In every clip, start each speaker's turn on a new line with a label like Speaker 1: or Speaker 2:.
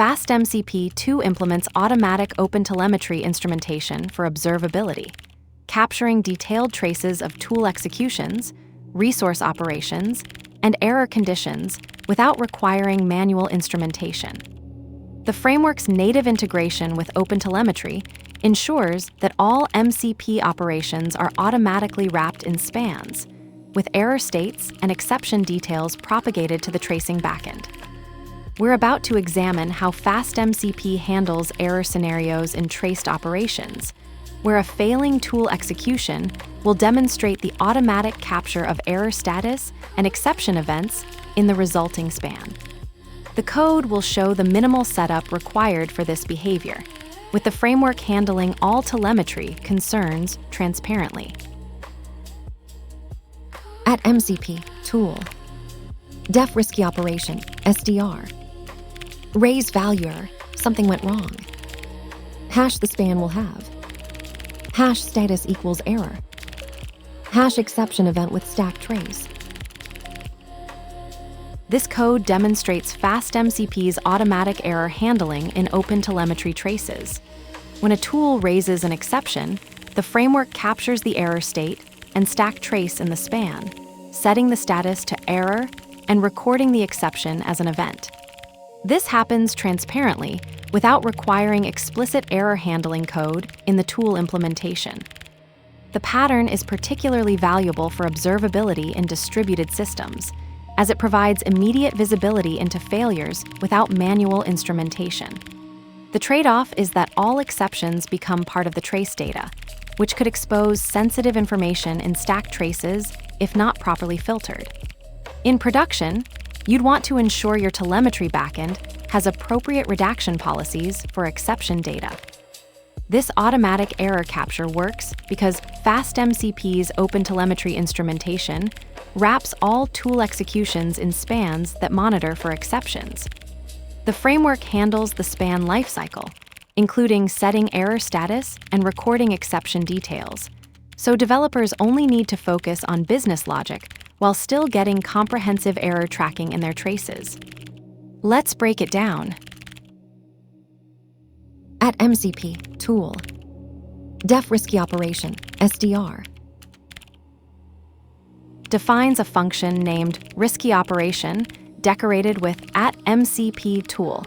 Speaker 1: FastMCP 2 implements automatic OpenTelemetry instrumentation for observability, capturing detailed traces of tool executions, resource operations, and error conditions without requiring manual instrumentation. The framework's native integration with OpenTelemetry ensures that all MCP operations are automatically wrapped in spans, with error states and exception details propagated to the tracing backend. We're about to examine how FastMCP handles error scenarios in traced operations, where a failing tool execution will demonstrate the automatic capture of error status and exception events in the resulting span. The code will show the minimal setup required for this behavior, with the framework handling all telemetry concerns transparently.
Speaker 2: At MCP, tool. Def risky operation, SDR. Raise ValueError, something went wrong. Hash the span will have. Hash status equals error. Hash exception event with stack trace.
Speaker 1: This code demonstrates FastMCP's automatic error handling in OpenTelemetry traces. When a tool raises an exception, the framework captures the error state and stack trace in the span, setting the status to error and recording the exception as an event. This happens transparently without requiring explicit error handling code in the tool implementation. The pattern is particularly valuable for observability in distributed systems, as it provides immediate visibility into failures without manual instrumentation. The trade-off is that all exceptions become part of the trace data, which could expose sensitive information in stack traces if not properly filtered. In production, you'd want to ensure your telemetry backend has appropriate redaction policies for exception data. This automatic error capture works because FastMCP's OpenTelemetry instrumentation wraps all tool executions in spans that monitor for exceptions. The framework handles the span lifecycle, including setting error status and recording exception details, so developers only need to focus on business logic while still getting comprehensive error tracking in their traces. Let's break it down.
Speaker 2: At MCP, tool. Def risky operation, SDR.
Speaker 1: Defines a function named risky operation decorated with @MCP tool,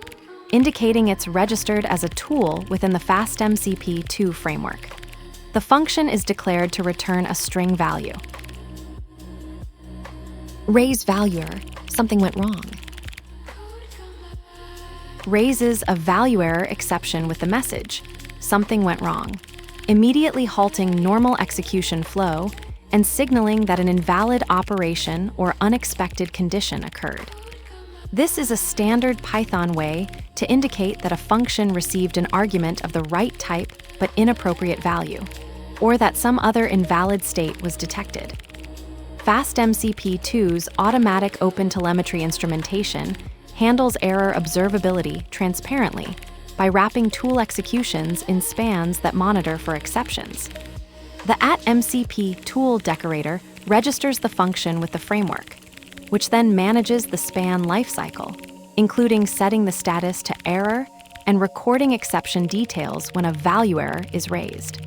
Speaker 1: indicating it's registered as a tool within the FastMCP 2 framework. The function is declared to return a string value.
Speaker 2: Raise ValueError, something went wrong.
Speaker 1: Raises a ValueError exception with the message, something went wrong, immediately halting normal execution flow and signaling that an invalid operation or unexpected condition occurred. This is a standard Python way to indicate that a function received an argument of the right type but inappropriate value, or that some other invalid state was detected. FastMCP 2's automatic OpenTelemetry instrumentation handles error observability transparently by wrapping tool executions in spans that monitor for exceptions. The @MCP tool decorator registers the function with the framework, which then manages the span lifecycle, including setting the status to error and recording exception details when a value error is raised.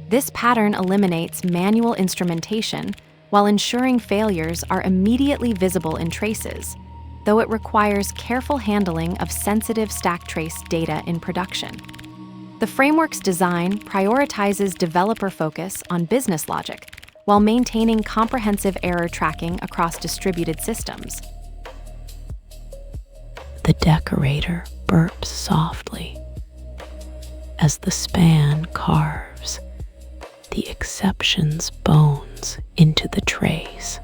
Speaker 1: This pattern eliminates manual instrumentation while ensuring failures are immediately visible in traces, though it requires careful handling of sensitive stack trace data in production. The framework's design prioritizes developer focus on business logic while maintaining comprehensive error tracking across distributed systems.
Speaker 3: The decorator burps softly as the span carves the exception's bones into the trace.